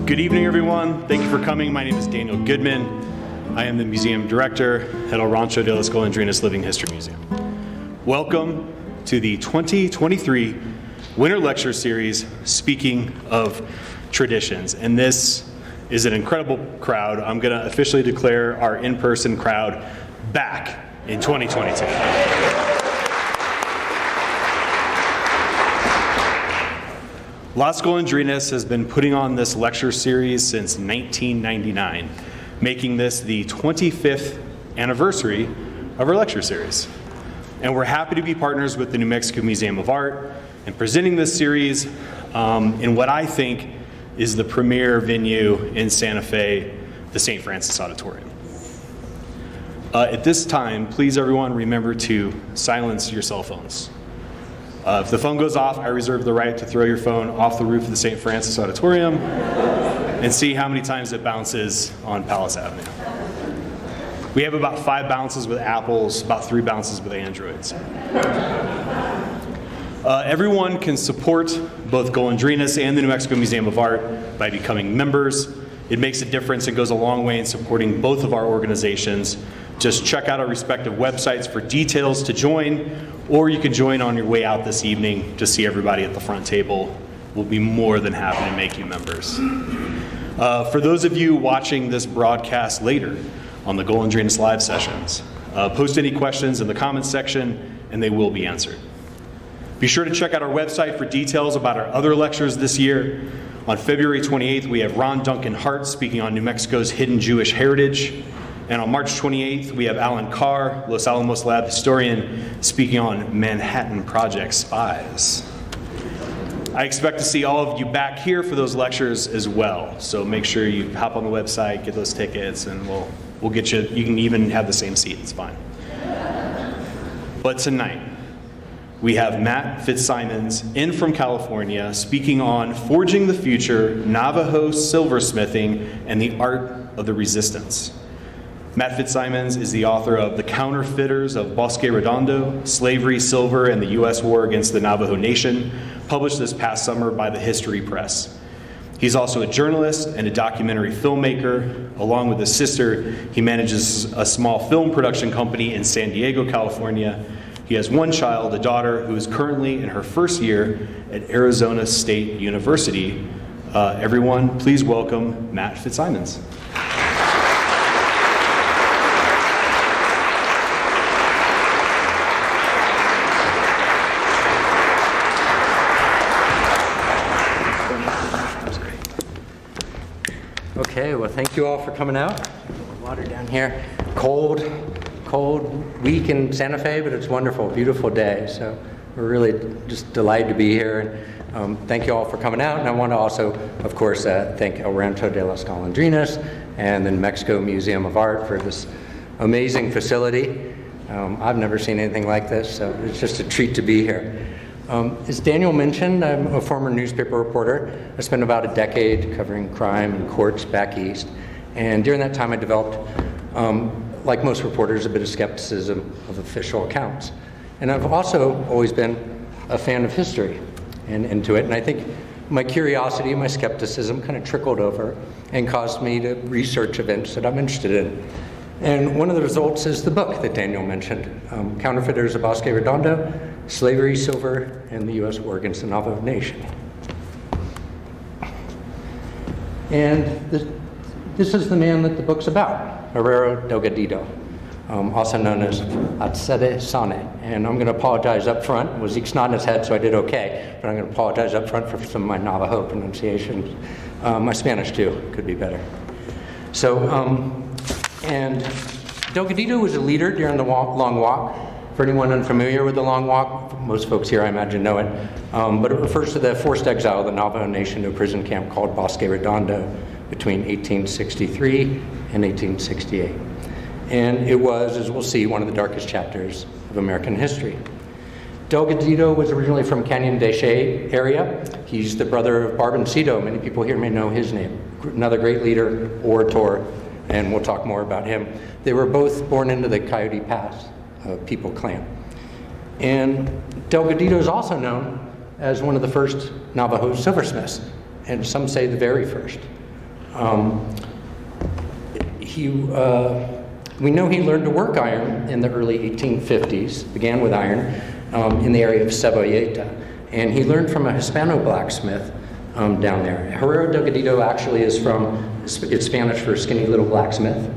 Good evening, everyone. Thank you for coming. My name is Daniel Goodman. I am the museum director at El Rancho de las Golondrinas Living History Museum. Welcome to the 2023 Winter Lecture Series, Speaking of Traditions. And this is an incredible crowd. I'm going to officially declare our in-person crowd back in 2022. Las Golondrinas has been putting on this lecture series since 1999, making this the 25th anniversary of our lecture series. And we're happy to be partners with the New Mexico Museum of Art and presenting this series in what I think is the premier venue in Santa Fe, the St. Francis Auditorium. At this time, please everyone remember to silence your cell phones. If the phone goes off, I reserve the right to throw your phone off the roof of the St. Francis Auditorium and see how many times it bounces on Palace Avenue. We have about 5 bounces with Apples, about 3 bounces with Androids. Everyone can support both Golondrinas and the New Mexico Museum of Art by becoming members. It makes a difference and goes a long way in supporting both of our organizations. Just check out our respective websites for details to join, or you can join on your way out this evening to see everybody at the front table. We'll be more than happy to make you members. For those of you watching this broadcast later on the Golondrinas live sessions, post any questions in the comments section and they will be answered. Be sure to check out our website for details about our other lectures this year. On February 28th, we have Ron Duncan Hart speaking on New Mexico's hidden Jewish heritage. And on March 28th, we have Alan Carr, Los Alamos Lab historian, speaking on Manhattan Project spies. I expect to see all of you back here for those lectures as well. So make sure you hop on the website, get those tickets, and we'll get you. You can even have the same seat, it's fine. But tonight, we have Matt Fitzsimons in from California speaking on Forging the Future, Navajo Silversmithing, and the Art of the Resistance. Matt Fitzsimons is the author of The Counterfeiters of Bosque Redondo, Slavery, Silver, and the U.S. War Against the Navajo Nation, published this past summer by the History Press. He's also a journalist and a documentary filmmaker. Along with his sister, he manages a small film production company in San Diego, California. He has one child, a daughter, who is currently in her first year at Arizona State University. Everyone, please welcome Matt Fitzsimons. Okay, well, thank you all for coming out. Water down here. Cold week in Santa Fe, but it's wonderful, beautiful day. So we're really just delighted to be here. And thank you all for coming out. And I want to also, of course, thank El Rancho de las Golondrinas and the New Mexico Museum of Art for this amazing facility. I've never seen anything like this, so it's just a treat to be here. As Daniel mentioned, I'm a former newspaper reporter. I spent about a decade covering crime and courts back east. And during that time, I developed, like most reporters, a bit of skepticism of official accounts. And I've also always been a fan of history and into it. And I think my curiosity, my skepticism kind of trickled over and caused me to research events that I'm interested in. And one of the results is the book that Daniel mentioned, Counterfeiters of Bosque Redondo, Slavery, Silver, and the U.S. War Against the Navajo Nation. And this is the man that the book's about, Herero Delgadito, also known as Attribution. And I'm going to apologize up front. Zeke's nodding his head, so I did okay. But I'm going to apologize up front for some of my Navajo pronunciations. My Spanish, too, could be better. So, and Delgadito was a leader during the Long Walk. For anyone unfamiliar with the Long Walk, most folks here I imagine know it, but it refers to the forced exile of the Navajo Nation to a prison camp called Bosque Redondo between 1863 and 1868. And it was, as we'll see, one of the darkest chapters of American history. Delgadito was originally from Canyon de Chelly area. He's the brother of Barboncito. Many people here may know his name. Another great leader, orator, and we'll talk more about him. They were both born into the Coyote Pass people clan. And Delgadito is also known as one of the first Navajo silversmiths, and some say the very first. We know he learned to work iron in the early 1850s, began with iron in the area of Seboyeta, and he learned from a Hispano blacksmith down there. Herero Delgadito actually is it's Spanish for skinny little blacksmith,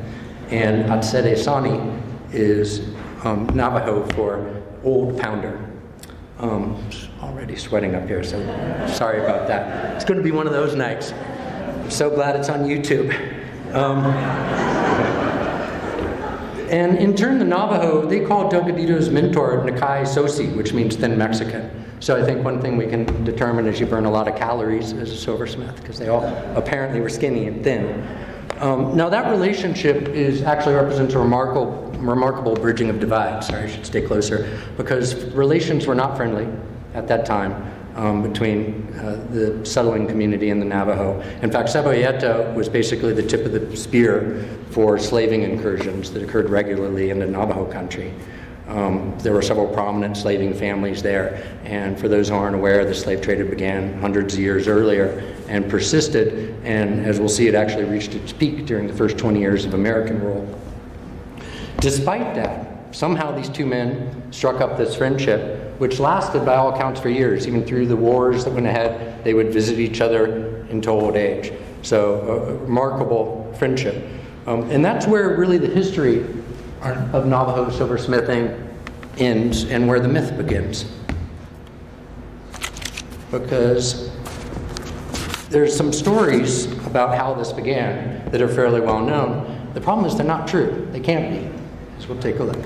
and Attribution is Navajo for old pounder. Already sweating up here, so sorry about that. It's going to be one of those nights. I'm so glad it's on YouTube. And in turn, the Navajo, they call Delgadito's mentor Nakai Sosi, which means thin Mexican. So I think one thing we can determine is you burn a lot of calories as a silversmith, because they all apparently were skinny and thin. Now that relationship actually represents a remarkable bridging of divides. Sorry, I should stay closer, because relations were not friendly at that time between the settling community and the Navajo. In fact, Seboyeta was basically the tip of the spear for slaving incursions that occurred regularly into Navajo country. There were several prominent slaving families there, and for those who aren't aware, the slave trade had began hundreds of years earlier and persisted, and as we'll see, it actually reached its peak during the first 20 years of American rule. Despite that, somehow these two men struck up this friendship, which lasted by all accounts for years. Even through the wars that went ahead, they would visit each other into old age. So a remarkable friendship. And that's where really the history of Navajo silversmithing ends and where the myth begins. Because there's some stories about how this began that are fairly well known. The problem is they're not true. They can't be. So we'll take a look.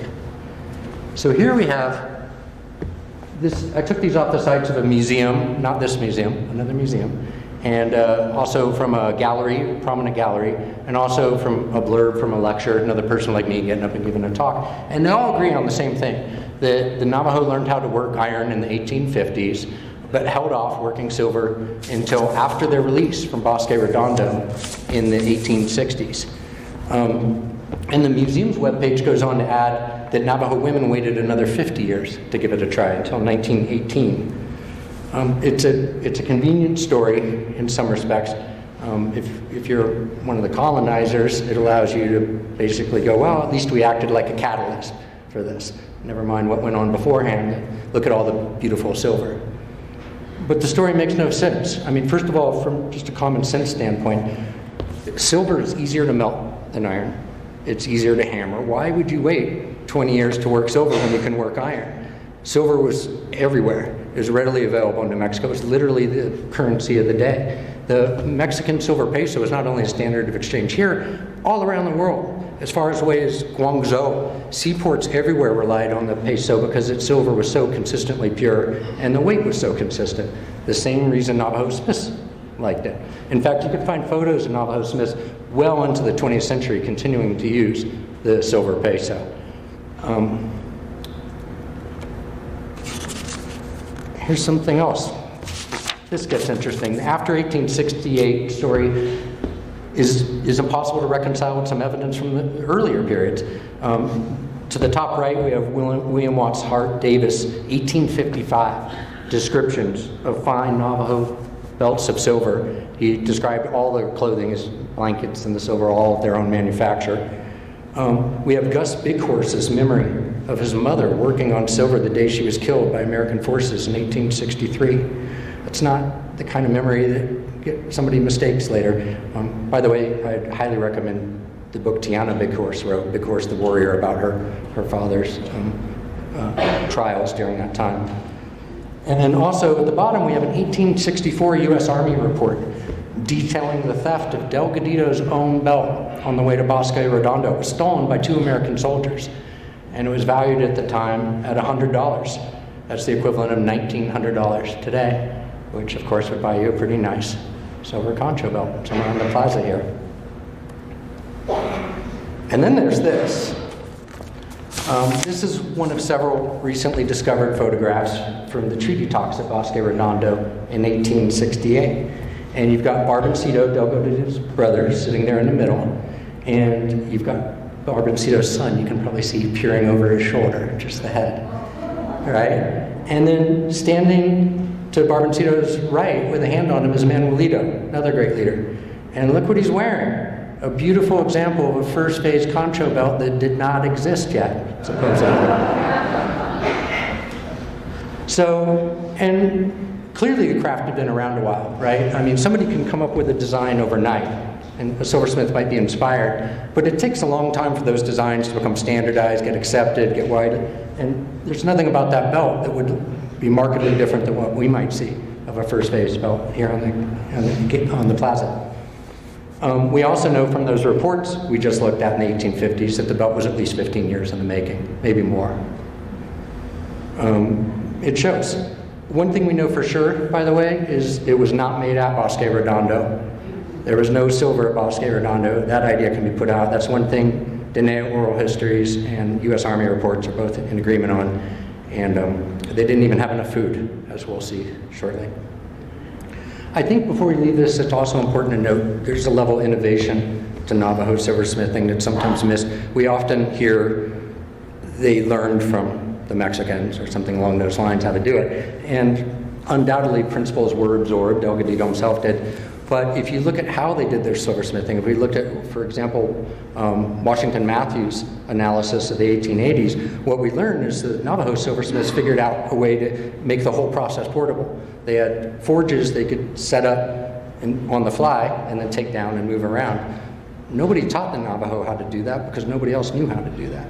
So here we have this. I took these off the sites of a museum, not this museum, another museum, and also from a gallery, prominent gallery, and also from a blurb from a lecture, another person like me getting up and giving a talk. And they all agree on the same thing, that the Navajo learned how to work iron in the 1850s, but held off working silver until after their release from Bosque Redondo in the 1860s. And the museum's webpage goes on to add that Navajo women waited another 50 years to give it a try, until 1918. It's a convenient story in some respects. If you're one of the colonizers, it allows you to basically go, well, at least we acted like a catalyst for this. Never mind what went on beforehand. Look at all the beautiful silver. But the story makes no sense. I mean, first of all, from just a common sense standpoint, silver is easier to melt than iron. It's easier to hammer. Why would you wait 20 years to work silver when you can work iron? Silver was everywhere. It was readily available in New Mexico. It was literally the currency of the day. The Mexican silver peso is not only a standard of exchange here, all around the world. As far away as Guangzhou, seaports everywhere relied on the peso because its silver was so consistently pure and the weight was so consistent. The same reason Navajo smiths liked it. In fact, you can find photos of Navajo smiths well into the 20th century continuing to use the silver peso. Here's something else. This gets interesting. After 1868 story is impossible to reconcile with some evidence from the earlier periods. To the top right, we have William Watts Hart Davis, 1855, descriptions of fine Navajo belts of silver. He described all their clothing as blankets and the silver, all of their own manufacture. We have Gus Bighorse's memory of his mother working on silver the day she was killed by American forces in 1863. It's not the kind of memory that somebody mistakes later. By the way, I'd highly recommend the book Tiana Bighorse wrote, Bighorse the Warrior, about her father's trials during that time. And then also at the bottom we have an 1864 U.S. Army report detailing the theft of Delgadito's own belt on the way to Bosque Redondo. It was stolen by 2 American soldiers, and it was valued at the time at $100. That's the equivalent of $1,900 today, which of course would buy you a pretty nice silver concho belt somewhere on the plaza here. And then there's this. This is one of several recently discovered photographs from the treaty talks at Bosque Redondo in 1868. And you've got Barboncito, Delgadito's brother, sitting there in the middle. And you've got Barboncito's son, you can probably see peering over his shoulder, just the head. Right? And then standing to Barboncito's right with a hand on him is MacLeod, another great leader. And look what he's wearing. A beautiful example of a first phase concho belt that did not exist yet, supposedly. So, and clearly the craft had been around a while, right? I mean, somebody can come up with a design overnight, and a silversmith might be inspired, but it takes a long time for those designs to become standardized, get accepted, get wide, and there's nothing about that belt that would be markedly different than what we might see of a first phase belt here on the plaza. We also know from those reports we just looked at in the 1850s that the belt was at least 15 years in the making, maybe more. It shows. One thing we know for sure, by the way, is it was not made at Bosque Redondo. There was no silver at Bosque Redondo. That idea can be put out. That's one thing Diné oral histories and U.S. Army reports are both in agreement on. And they didn't even have enough food, as we'll see shortly. I think before we leave this, it's also important to note there's a level of innovation to Navajo silversmithing that's sometimes missed. We often hear they learned from the Mexicans or something along those lines how to do it. And undoubtedly principles were absorbed, Delgadito himself did. But if you look at how they did their silversmithing, if we looked at, for example, Washington Matthews' analysis of the 1880s, what we learned is that Navajo silversmiths figured out a way to make the whole process portable. They had forges they could set up on the fly and then take down and move around. Nobody taught the Navajo how to do that because nobody else knew how to do that.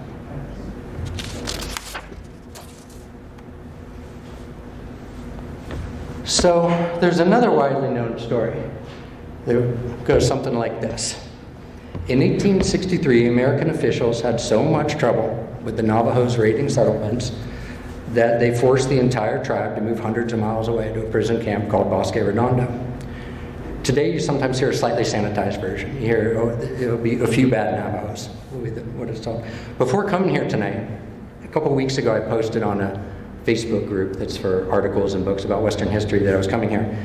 So there's another widely known story that goes something like this. In 1863, American officials had so much trouble with the Navajos raiding settlements that they forced the entire tribe to move hundreds of miles away to a prison camp called Bosque Redondo. Today, you sometimes hear a slightly sanitized version. You hear, oh, it'll be a few bad Navajos, what it's called. Before coming here tonight, a couple weeks ago, I posted on a Facebook group that's for articles and books about Western history that I was coming here.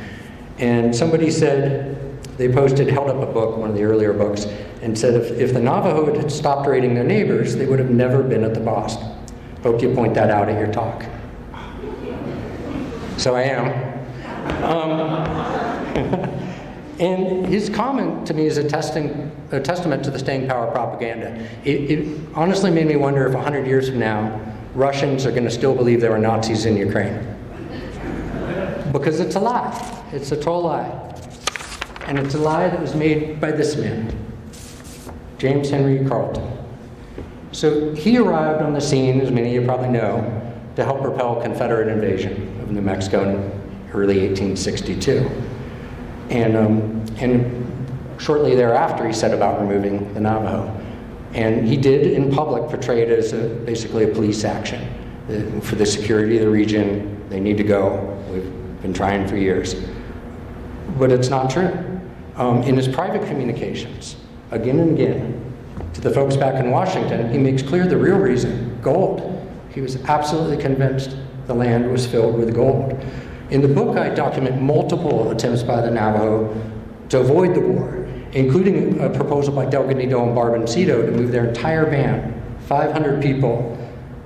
And somebody said, they held up a book, one of the earlier books, and said if the Navajo had stopped raiding their neighbors, they would have never been at the Bosque. Hope you point that out at your talk. So I am. And his comment to me is a testament to the staying power propaganda. It honestly made me wonder if 100 years from now, Russians are going to still believe there were Nazis in Ukraine. Because it's a lie. It's a total lie. And it's a lie that was made by this man, James Henry Carleton. So he arrived on the scene, as many of you probably know, to help propel Confederate invasion of New Mexico in early 1862. And shortly thereafter, he set about removing the Navajo. And he did, in public, portray it as basically a police action. For the security of the region, they need to go. We've been trying for years. But it's not true. In his private communications, again and again, to the folks back in Washington, he makes clear the real reason, gold. He was absolutely convinced the land was filled with gold. In the book, I document multiple attempts by the Navajo to avoid the war, including a proposal by Delgadito and Barboncito to move their entire band, 500 people,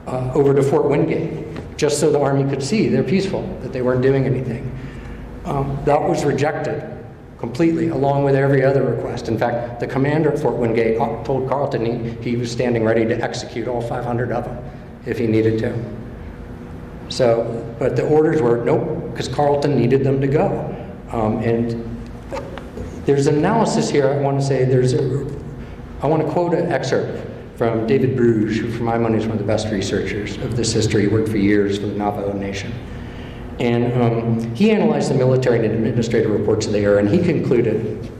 over to Fort Wingate, just so the Army could see they're peaceful, that they weren't doing anything. That was rejected completely, along with every other request. In fact, the commander at Fort Wingate told Carleton he was standing ready to execute all 500 of them if he needed to. So, but the orders were nope, because Carleton needed them to go. And there's an analysis here I want to say, I want to quote an excerpt from David Bruges, who for my money is one of the best researchers of this history. He worked for years for the Navajo Nation. And he analyzed the military and administrative reports of the era, and he concluded,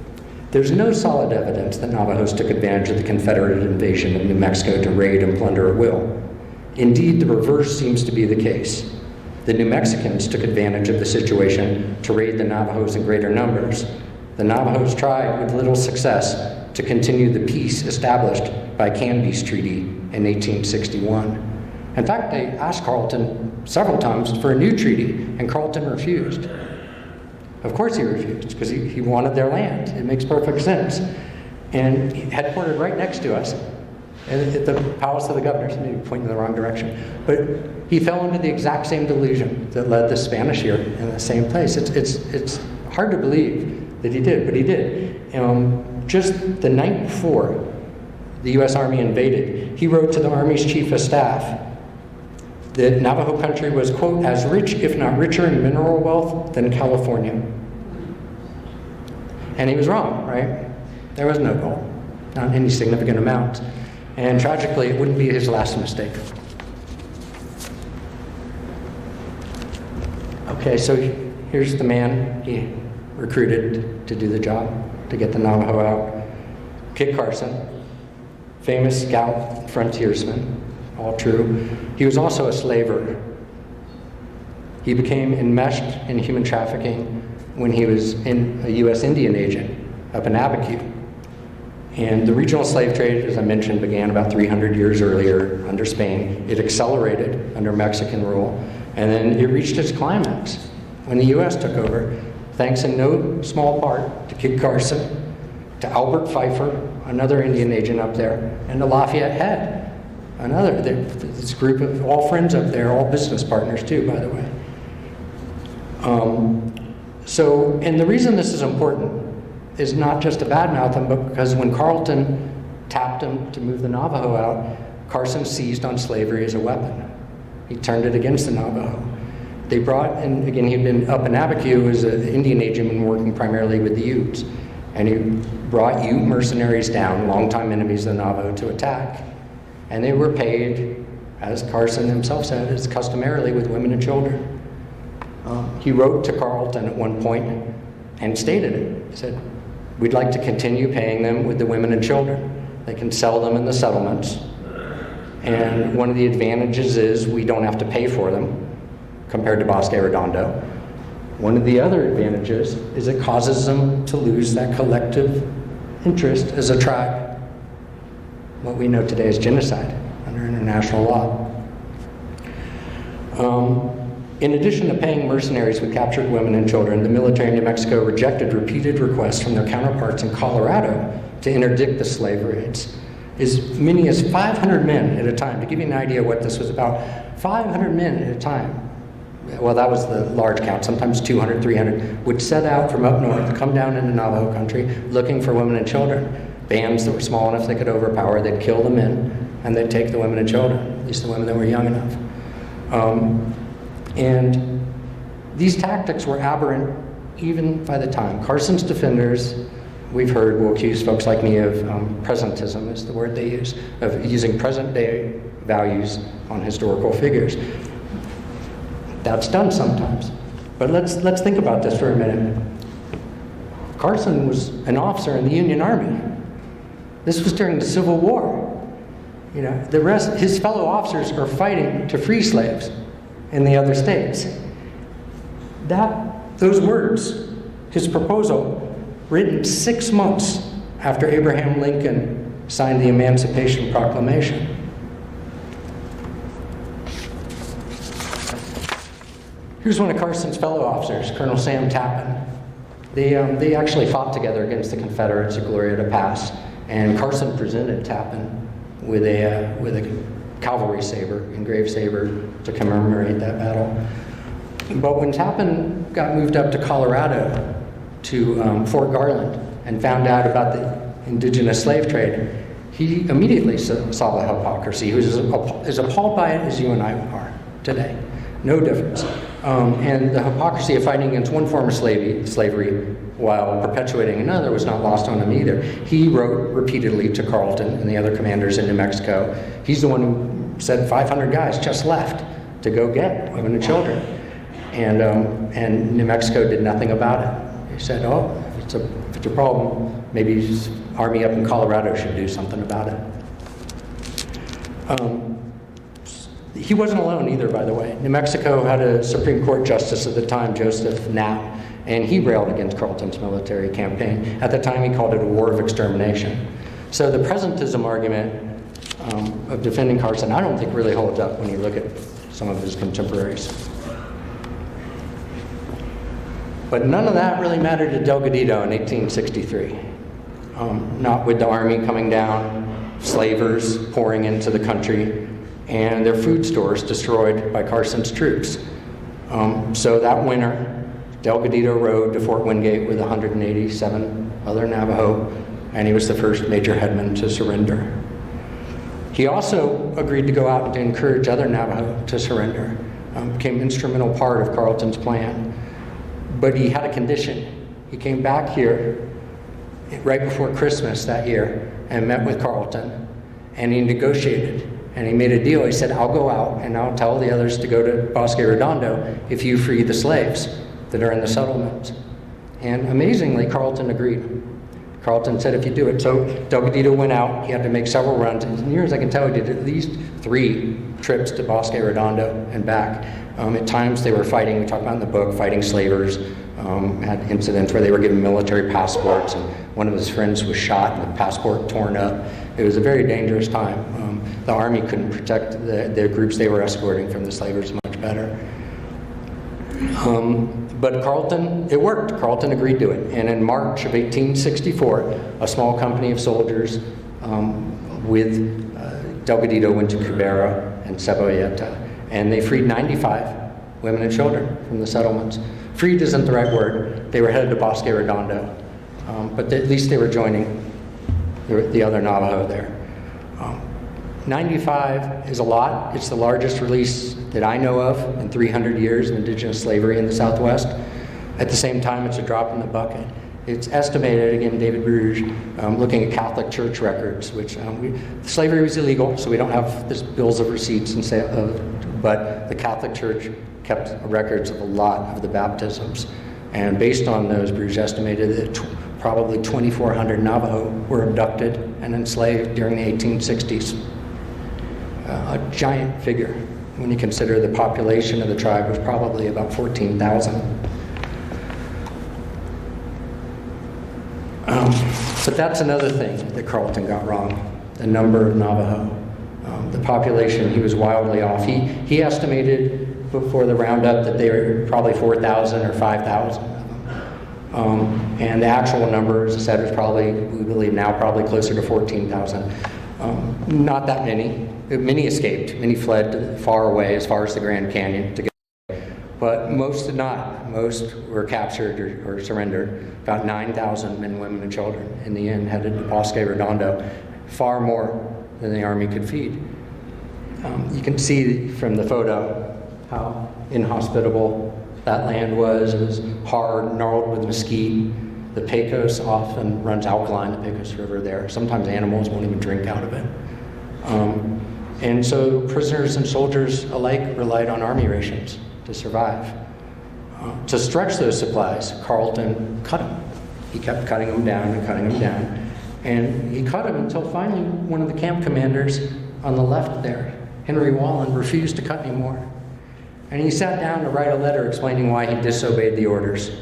there's no solid evidence that Navajos took advantage of the Confederate invasion of New Mexico to raid and plunder at will. Indeed, the reverse seems to be the case. The New Mexicans took advantage of the situation to raid the Navajos in greater numbers. The Navajos tried, with little success, to continue the peace established by Canby's Treaty in 1861. In fact, they asked Carleton several times for a new treaty, and Carleton refused. Of course he refused, because he wanted their land. It makes perfect sense. And headquartered right next to us, at the Palace of the Governors, maybe pointing in the wrong direction. But he fell into the exact same delusion that led the Spanish here in the same place. It's hard to believe that he did, but he did. Just the night before the U.S. Army invaded, he wrote to the Army's Chief of Staff that Navajo country was, quote, as rich, if not richer in mineral wealth than California. And he was wrong, right? There was no gold, not any significant amount. And tragically, it wouldn't be his last mistake. Okay, so here's the man he recruited to do the job, to get the Navajo out. Kit Carson, famous scout frontiersman, all true. He was also a slaver. He became enmeshed in human trafficking when he was a U.S. Indian agent up in Abiquiu. And the regional slave trade, as I mentioned, began about 300 years earlier under Spain. It accelerated under Mexican rule, and then it reached its climax when the U.S. took over, thanks in no small part to Kit Carson, to Albert Pfeiffer, another Indian agent up there, and to Lafayette Head, another. This group of all friends up there, all business partners too, by the way. And the reason this is important is not just to badmouth him, but because when Carleton tapped him to move the Navajo out, Carson seized on slavery as a weapon. He turned it against the Navajo. They brought, and again, he'd been up in Abiquiu as an Indian agent and working primarily with the Utes. And he brought Ute mercenaries down, longtime enemies of the Navajo, to attack. And they were paid, as Carson himself said, as customarily with women and children. He wrote to Carleton at one point and stated it. He said, we'd like to continue paying them with the women and children. They can sell them in the settlements. And one of the advantages is we don't have to pay for them compared to Bosque Redondo. One of the other advantages is it causes them to lose that collective interest as a tribe. What we know today is genocide under international law. In addition to paying mercenaries with captured women and children, the military in New Mexico rejected repeated requests from their counterparts in Colorado to interdict the slave raids. As many as 500 men at a time. To give you an idea what this was about, 500 men at a time. Well, that was the large count, sometimes 200, 300, would set out from up north, come down into Navajo country, looking for women and children. Bands that were small enough they could overpower, they'd kill the men, and they'd take the women and children, at least the women that were young enough. And these tactics were aberrant even by the time. Carson's defenders, we've heard, will accuse folks like me of presentism, is the word they use, of using present-day values on historical figures. That's done sometimes. But let's think about this for a minute. Carson was an officer in the Union Army. This was during the Civil War. You know, his fellow officers are fighting to free slaves in the other states. Those words, his proposal, written 6 months after Abraham Lincoln signed the Emancipation Proclamation. Here's one of Carson's fellow officers, Colonel Sam Tappan. They actually fought together against the Confederates at Glorieta Pass, and Carson presented Tappan with a cavalry saber, engraved saber, to commemorate that battle. But when Tappan got moved up to Colorado, to Fort Garland, and found out about the indigenous slave trade, he immediately saw the hypocrisy. He was as appalled by it as you and I are today. No difference. And the hypocrisy of fighting against one form of slavery while perpetuating another was not lost on him either. He wrote repeatedly to Carleton and the other commanders in New Mexico. He's the one who said 500 guys just left to go get women and children. And New Mexico did nothing about it. He said, oh, if it's a problem, maybe the army up in Colorado should do something about it. He wasn't alone either, by the way. New Mexico had a Supreme Court justice at the time, Joseph Knapp, and he railed against Carleton's military campaign. At the time, he called it a war of extermination. So the presentism argument of defending Carson, I don't think really holds up when you look at some of his contemporaries. But none of that really mattered to Delgadito in 1863. Not with the army coming down, slavers pouring into the country, and their food stores destroyed by Carson's troops. So that winter, Delgadito rode to Fort Wingate with 187 other Navajo, and he was the first major headman to surrender. He also agreed to go out and encourage other Navajo to surrender, became an instrumental part of Carleton's plan. But he had a condition. He came back here right before Christmas that year and met with Carleton, and he negotiated, and he made a deal. He said, I'll go out and I'll tell the others to go to Bosque Redondo if you free the slaves that are in the settlements. And amazingly, Carleton agreed. Carleton said, if you do it. So Delgadito went out. He had to make several runs. And as near as I can tell, he did at least 3 trips to Bosque Redondo and back. At times they were fighting, we talk about in the book, fighting slavers, had incidents where they were given military passports, and one of his friends was shot and the passport torn up. It was a very dangerous time. The army couldn't protect the groups they were escorting from the slavers much better. But Carleton, it worked. Carleton agreed to it. And in March of 1864, a small company of soldiers with Delgadito went to Cubera and Seboyeta, and they freed 95 women and children from the settlements. Freed isn't the right word. They were headed to Bosque Redondo, but at least they were joining the other Navajo there. 95 is a lot. It's the largest release that I know of in 300 years of indigenous slavery in the Southwest. At the same time, it's a drop in the bucket. It's estimated, again, David Bruges, looking at Catholic Church records, which slavery was illegal, so we don't have this bills of receipts, but the Catholic Church kept records of a lot of the baptisms. And based on those, Bruges estimated that probably 2,400 Navajo were abducted and enslaved during the 1860s. A giant figure when you consider the population of the tribe was probably about 14,000. But that's another thing that Carleton got wrong, the number of Navajo. The population, he was wildly off. He estimated before the roundup that they were probably 4,000 or 5,000 of them. And the actual number, as I said, was probably, we believe now, probably closer to 14,000. Not that many. Many escaped. Many fled far away, as far as the Grand Canyon to get away. But most did not. Most were captured or surrendered. About 9,000 men, women, and children in the end headed to Bosque Redondo, far more than the army could feed. You can see from the photo how inhospitable that land was. It was hard, gnarled with mesquite. The Pecos often runs alkaline, the Pecos River there. Sometimes animals won't even drink out of it. And so prisoners and soldiers alike relied on army rations to survive. To stretch those supplies, Carleton cut them. He kept cutting them down and cutting them down. And he cut them until finally one of the camp commanders on the left there, Henry Wallen, refused to cut anymore. And he sat down to write a letter explaining why he disobeyed the orders.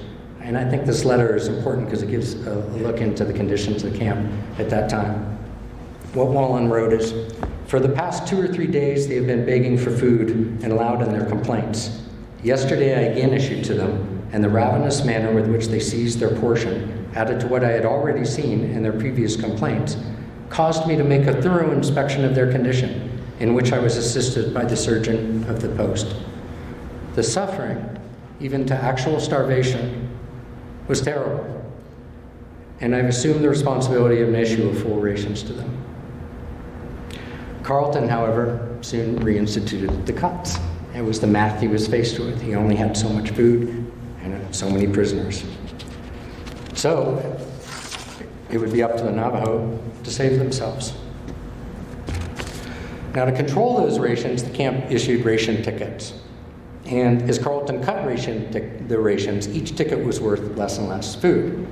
And I think this letter is important because it gives a look into the conditions of the camp at that time. What Wallen wrote is, "For the past 2 or 3 days they have been begging for food and loud in their complaints. Yesterday I again issued to them, and the ravenous manner with which they seized their portion, added to what I had already seen in their previous complaints, caused me to make a thorough inspection of their condition, in which I was assisted by the surgeon of the post. The suffering, even to actual starvation, was terrible, and I've assumed the responsibility of an issue of full rations to them." Carleton, however, soon reinstituted the cuts. It was the math he was faced with. He only had so much food and so many prisoners. So it would be up to the Navajo to save themselves. Now, to control those rations, the camp issued ration tickets. And as Carleton cut the rations, each ticket was worth less and less food.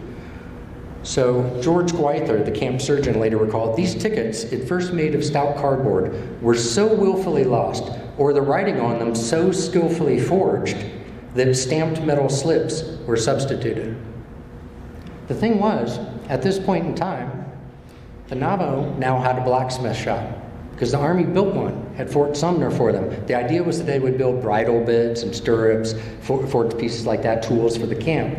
So George Gwyther, the camp surgeon, later recalled, "These tickets, at first made of stout cardboard, were so willfully lost, or the writing on them so skillfully forged, that stamped metal slips were substituted." The thing was, at this point in time, the Navajo now had a blacksmith shop, because the army built one at Fort Sumner for them. The idea was that they would build bridle bits and stirrups, for pieces like that, tools for the camp.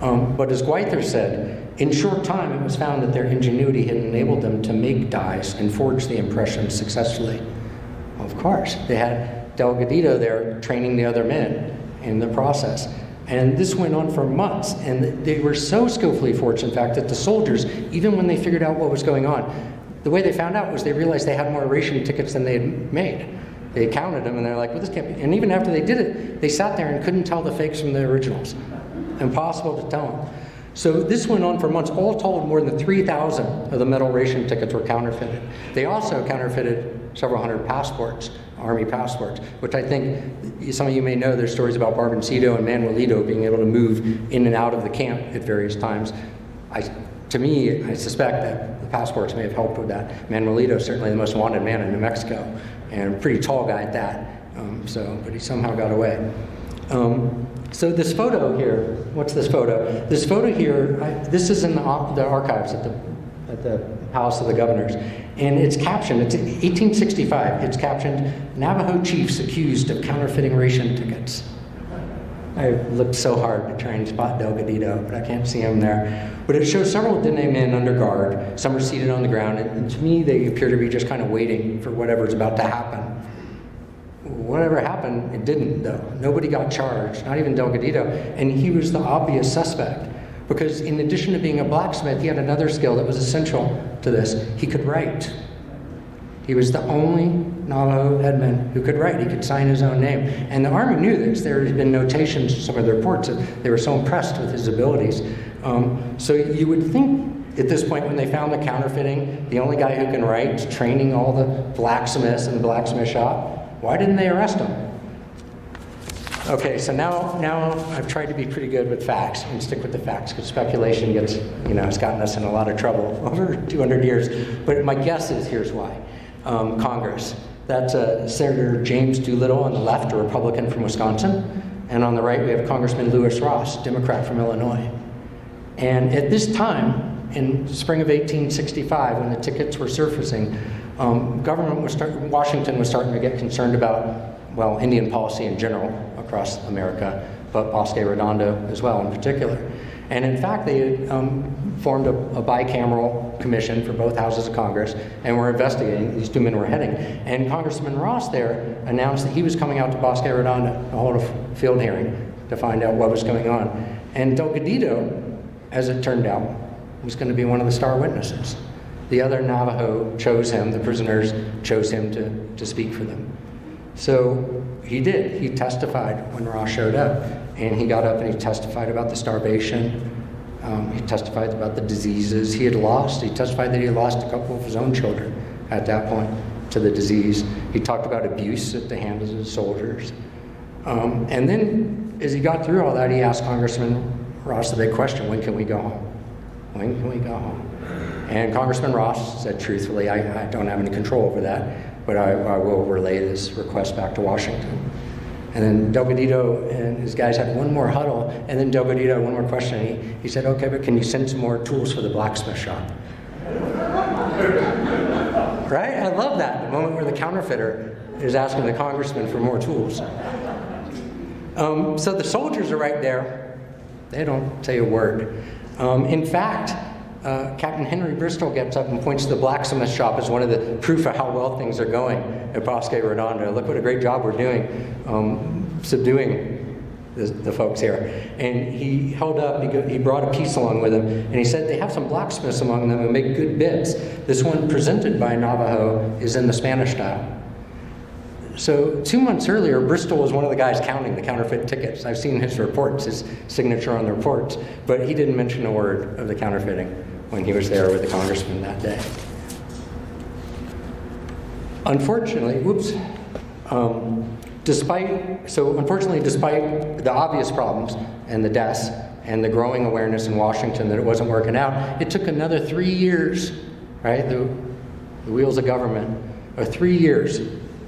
But as Gwyther said, in short time it was found that their ingenuity had enabled them to make dies and forge the impressions successfully. Well, of course, they had Delgadito there training the other men in the process. And this went on for months, and they were so skillfully forged, in fact, that the soldiers, even when they figured out what was going on, the way they found out was they realized they had more ration tickets than they had made. They counted them, and they're like, well, this can't be. And even after they did it, they sat there and couldn't tell the fakes from the originals. Impossible to tell them. So this went on for months. All told, more than 3,000 of the metal ration tickets were counterfeited. They also counterfeited several hundred passports, Army passports, which I think some of you may know. There's stories about Barboncito and Manuelito being able to move in and out of the camp at various times. To me, I suspect that the passports may have helped with that. Manuelito is certainly the most wanted man in New Mexico, and a pretty tall guy at that. But he somehow got away. So this photo here, what's this photo? This photo here, this is in the archives at the Palace of the Governors, and it's captioned, it's 1865, it's captioned, Navajo chiefs accused of counterfeiting ration tickets. I looked so hard to try and spot Delgadito, but I can't see him there. But it shows several Diné men under guard. Some are seated on the ground, and to me they appear to be just kind of waiting for whatever's about to happen. Whatever happened, it didn't, though. Nobody got charged, not even Delgadito, and he was the obvious suspect. Because in addition to being a blacksmith, he had another skill that was essential to this. He could write. He was the only Navajo headman who could write. He could sign his own name. And the Army knew this. There had been notations in some of the reports that they were so impressed with his abilities. So you would think at this point when they found the counterfeiting, the only guy who can write, training all the blacksmiths in the blacksmith shop, why didn't they arrest him? Okay, so now I've tried to be pretty good with facts and stick with the facts because speculation gets, it's gotten us in a lot of trouble over 200 years. But my guess is here's why. Congress. That's Senator James Doolittle on the left, a Republican from Wisconsin. And on the right, we have Congressman Lewis Ross, Democrat from Illinois. And at this time, in spring of 1865, when the tickets were surfacing, Washington was starting to get concerned about, Indian policy in general across America, but Bosque Redondo as well in particular. And in fact, they had formed a bicameral commission for both houses of Congress and were investigating. These two men were heading. And Congressman Ross there announced that he was coming out to Bosque Redondo to hold a field hearing to find out what was going on. And Delgadito, as it turned out, was going to be one of the star witnesses. The other Navajo chose him, the prisoners chose him to speak for them. So he did. He testified when Ross showed up. And he got up and he testified about the starvation. He testified about the diseases he had lost. He testified that he had lost a couple of his own children at that point to the disease. He talked about abuse at the hands of the soldiers. And then as he got through all that, he asked Congressman Ross the big question, when can we go home? When can we go home? And Congressman Ross said truthfully, I don't have any control over that, but I will relay this request back to Washington. And then Delgadito and his guys had one more huddle, and then Delgadito had one more question. He said, okay, but can you send some more tools for the blacksmith shop? Right? I love that, the moment where the counterfeiter is asking the congressman for more tools. So the soldiers are right there. They don't say a word. In fact, Captain Henry Bristol gets up and points to the blacksmith shop as one of the proof of how well things are going at Bosque Redondo. Look what a great job we're doing subduing the folks here. And he held up, he brought a piece along with him, and he said they have some blacksmiths among them who make good bits. This one presented by Navajo is in the Spanish style. So 2 months earlier, Bristol was one of the guys counting the counterfeit tickets. I've seen his reports, his signature on the reports, but he didn't mention a word of the counterfeiting when he was there with the congressman that day. Unfortunately, despite the obvious problems and the deaths and the growing awareness in Washington that it wasn't working out, it took another 3 years, right? The wheels of government, or 3 years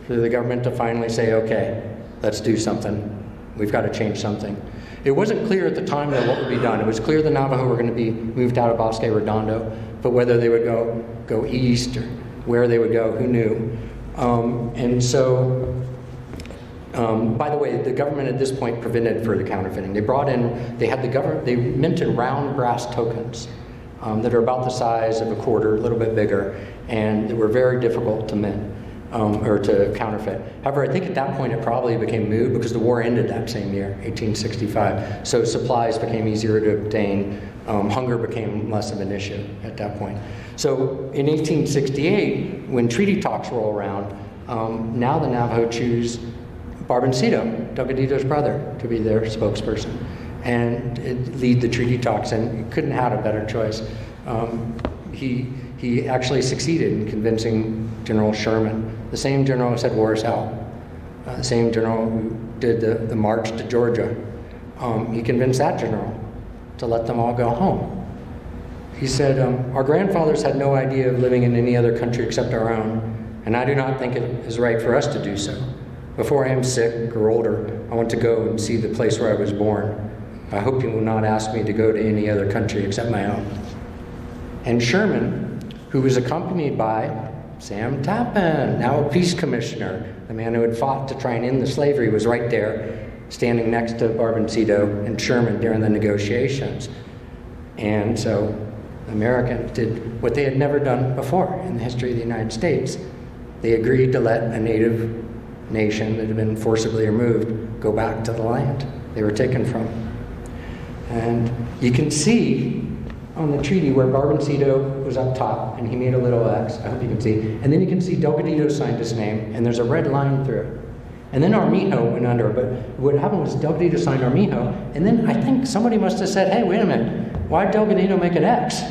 for the government to finally say, okay, let's do something. We've got to change something. It wasn't clear at the time that what would be done. It was clear the Navajo were going to be moved out of Bosque Redondo, but whether they would go east or where they would go, who knew? By the way, the government at this point prevented further counterfeiting. They minted round brass tokens that are about the size of a quarter, a little bit bigger, and they were very difficult to mint. or to counterfeit. However, I think at that point it probably became moot because the war ended that same year, 1865. So supplies became easier to obtain. Hunger became less of an issue at that point. So in 1868, when treaty talks roll around, now the Navajo choose Barboncito, Delgadito's brother, to be their spokesperson and lead the treaty talks, and you couldn't have had a better choice. He actually succeeded in convincing General Sherman, the same general who said war is hell, the same general who did the march to Georgia. He convinced that general to let them all go home. He said, our grandfathers had no idea of living in any other country except our own, and I do not think it is right for us to do so. Before I am sick or older, I want to go and see the place where I was born. I hope you will not ask me to go to any other country except my own. And Sherman, who was accompanied by Sam Tappan, now a peace commissioner, the man who had fought to try and end the slavery, was right there, standing next to Barboncito and Sherman during the negotiations. And so the Americans did what they had never done before in the history of the United States. They agreed to let a native nation that had been forcibly removed go back to the land they were taken from. And you can see on the treaty where Barboncito was up top, and he made a little X, I hope you can see, and then you can see Delgadito signed his name, and there's a red line through it. And then Armijo went under, but what happened was Delgadito signed Armijo, and then I think somebody must have said, hey, wait a minute, why did Delgadito make an X?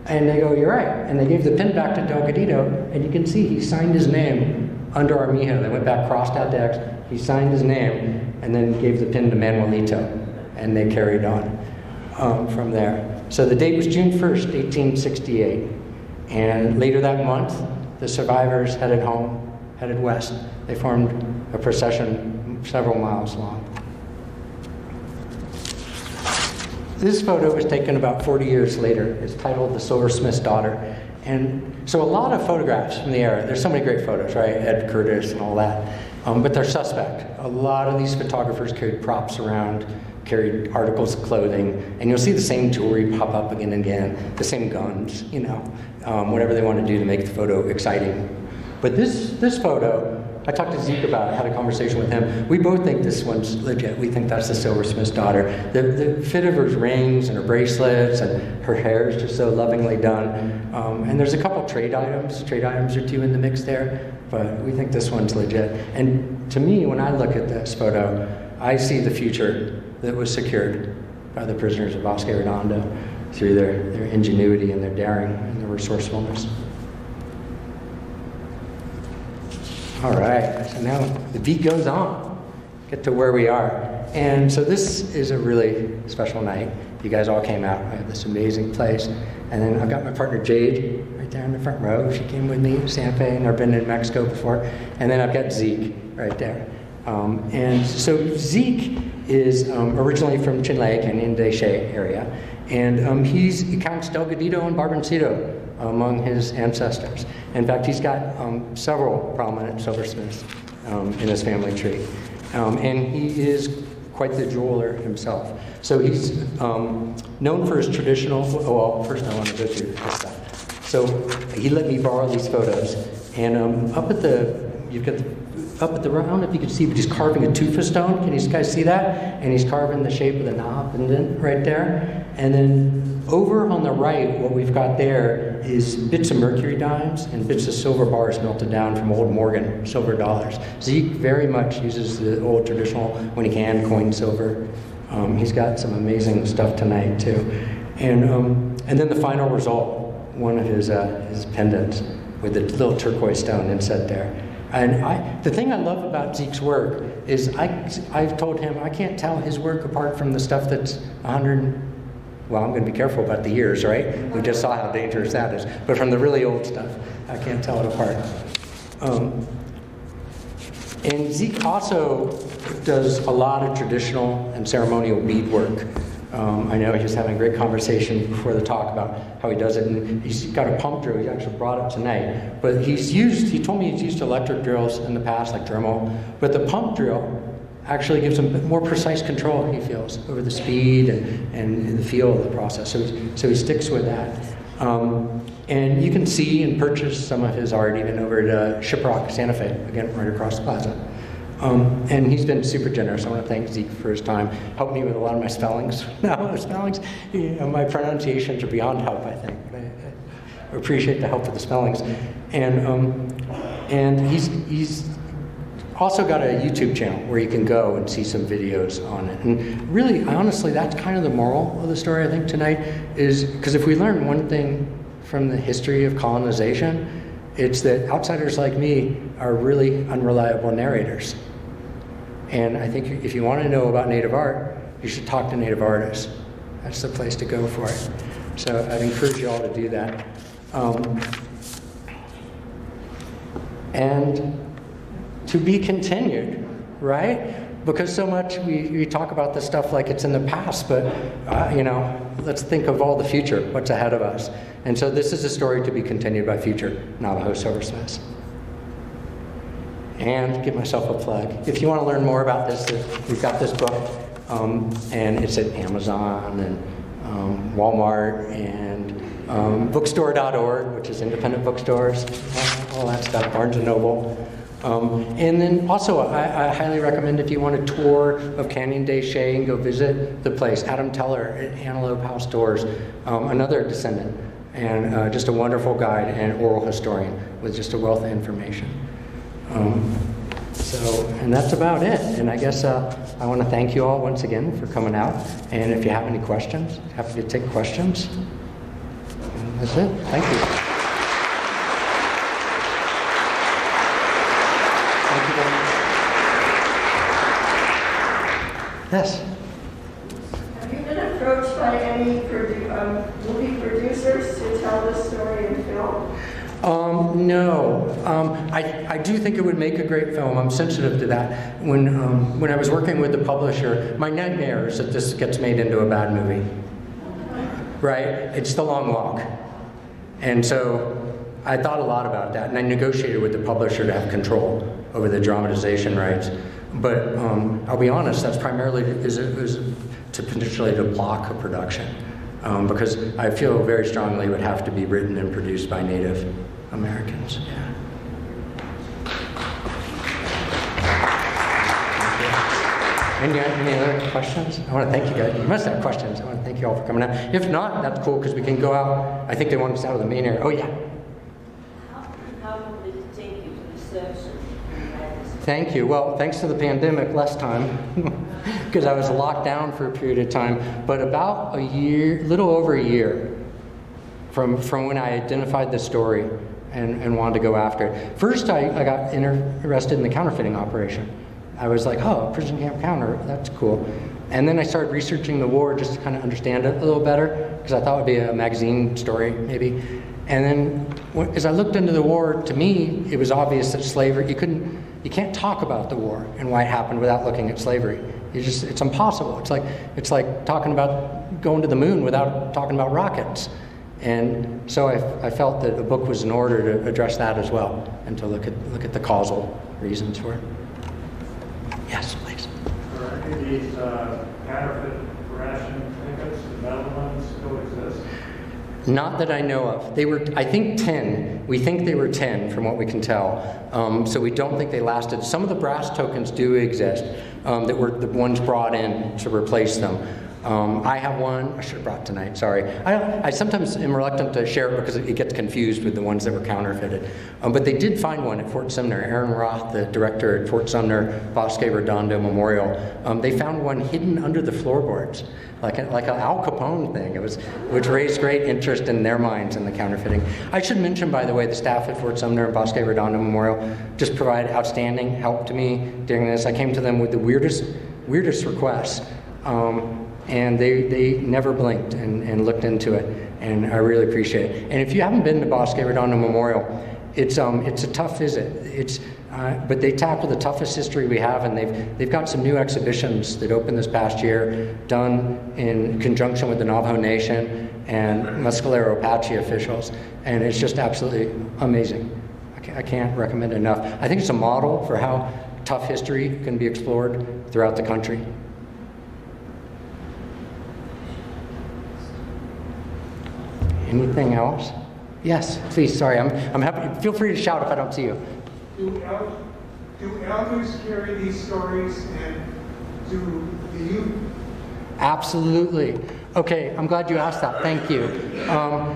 And they go, you're right. And they gave the pin back to Delgadito, and you can see he signed his name under Armijo. They went back, crossed out the X, he signed his name, and then gave the pin to Manuelito, and they carried on from there. So the date was June 1st, 1868, and later that month, the survivors headed home, headed west. They formed a procession several miles long. This photo was taken about 40 years later. It's titled The Silversmith's Daughter. And so a lot of photographs from the era, there's so many great photos, right? Ed Curtis and all that, but they're suspect. A lot of these photographers carried props around, carried articles of clothing, and you'll see the same jewelry pop up again and again, the same guns, you know, whatever they want to do to make the photo exciting. But this photo, I talked to Zeke about it, had a conversation with him. We both think this one's legit. We think that's the Silversmith's daughter. The fit of her rings and her bracelets and her hair is just so lovingly done. And there's a couple trade items or two in the mix there, but we think this one's legit. And to me, when I look at this photo, I see the future that was secured by the prisoners of Bosque Redondo through their ingenuity and their daring and their resourcefulness. All right, so now the beat goes on, get to where we are. And so this is a really special night. You guys all came out. I have this amazing place. And then I've got my partner Jade right there in the front row. She came with me, Santa Fe, and I've been in Mexico before. And then I've got Zeke right there. And so Zeke is originally from Chinle, Canyon de Che area. And he counts Delgadito and Barboncito among his ancestors. In fact, he's got several prominent silversmiths in his family tree. And he is quite the jeweler himself. So he's known for his traditional, well, first I want to go through this stuff. So he let me borrow these photos. And up at the, you've got the, up at the, I don't know if you can see, but he's carving a tufa stone. Can you guys see that? And he's carving the shape of the knob and then right there. And then over on the right, what we've got there is bits of mercury dimes and bits of silver bars melted down from old Morgan silver dollars. Zeke very much uses the old traditional, when he can, coin silver. He's got some amazing stuff tonight too. And then the final result, one of his pendants with the little turquoise stone inset there. And the thing I love about Zeke's work is I've told him I can't tell his work apart from the stuff that's 100, well, I'm going to be careful about the years, right? We just saw how dangerous that is. But from the really old stuff, I can't tell it apart. And Zeke also does a lot of traditional and ceremonial beadwork. I know he was having a great conversation before the talk about how he does it, and he's got a pump drill. He actually brought it tonight. But he told me he's used electric drills in the past, like Dremel, but the pump drill actually gives him more precise control, he feels, over the speed and the feel of the process. So he sticks with that. And you can see and purchase some of his art even over at Shiprock, Santa Fe, again, right across the plaza. And he's been super generous. I want to thank Zeke for his time. Helped me with a lot of my spellings. My pronunciations are beyond help, I think. I appreciate the help with the spellings. And he's also got a YouTube channel where you can go and see some videos on it. And really, honestly, that's kind of the moral of the story, I think, tonight, is because if we learn one thing from the history of colonization, it's that outsiders like me are really unreliable narrators. And I think if you want to know about Native art, you should talk to Native artists. That's the place to go for it. So I'd encourage you all to do that. And to be continued, right? Because so much we talk about this stuff like it's in the past, but let's think of all the future, what's ahead of us. And so this is a story to be continued by future Navajo silversmiths. And give myself a plug. If you want to learn more about this, we've got this book, and it's at Amazon and Walmart and bookstore.org, which is independent bookstores, all that stuff, Barnes & Noble. And then also, I highly recommend if you want a tour of Canyon de Chelly and go visit the place, Adam Teller at Antelope House Doors, another descendant, and just a wonderful guide and oral historian with just a wealth of information. And that's about it. And I guess I want to thank you all once again for coming out. And if you have any questions, happy to take questions. And that's it. Thank you. Thank you very much. Yes? Have you been approached by any movie producers to tell this story in film? No. I do think it would make a great film. I'm sensitive to that. When I was working with the publisher, my nightmare is that this gets made into a bad movie. Right? It's The Long Walk. And so I thought a lot about that, and I negotiated with the publisher to have control over the dramatization rights. But I'll be honest, that's primarily is to potentially to block a production. Because I feel very strongly it would have to be written and produced by Native Americans. Yeah. Any other questions? I want to thank you guys. You must have questions. I want to thank you all for coming out. If not, that's cool because we can go out. I think they want us out of the main area. Oh, yeah. How long did it take you to research it? Thank you. Well, thanks to the pandemic, less time, because I was locked down for a period of time. But about a year, little over a year, from when I identified the story and wanted to go after it. First, I got interested in the counterfeiting operation. I was like, oh, prison camp counter, that's cool. And then I started researching the war just to kind of understand it a little better, because I thought it would be a magazine story, maybe. And then as I looked into the war, to me, it was obvious that slavery, you can't talk about the war and why it happened without looking at slavery. It's impossible. It's like talking about going to the moon without talking about rockets. And so I felt that a book was in order to address that as well, and to look at the causal reasons for it. Yes, please. Are any of these counterfeit ration tickets, the metal ones, still exist? Not that I know of. They were, I think, 10. We think they were 10 from what we can tell. So we don't think they lasted. Some of the brass tokens do exist that were the ones brought in to replace them. I have one. I should have brought tonight. Sorry. I sometimes am reluctant to share it because it gets confused with the ones that were counterfeited. But they did find one at Fort Sumner. Aaron Roth, the director at Fort Sumner Bosque Redondo Memorial, they found one hidden under the floorboards, like an Al Capone thing. Which raised great interest in their minds in the counterfeiting. I should mention, by the way, the staff at Fort Sumner and Bosque Redondo Memorial just provided outstanding help to me during this. I came to them with the weirdest requests. And they never blinked and looked into it, and I really appreciate it. And if you haven't been to Bosque Redondo Memorial, it's a tough visit. But they tackle the toughest history we have, and they've got some new exhibitions that opened this past year, done in conjunction with the Navajo Nation and Mescalero Apache officials, and it's just absolutely amazing. I can't recommend it enough. I think it's a model for how tough history can be explored throughout the country. Anything else? Yes, please, sorry, I'm happy. Feel free to shout if I don't see you. Do elders carry these stories, and do you? Absolutely. Okay, I'm glad you asked that. Thank you.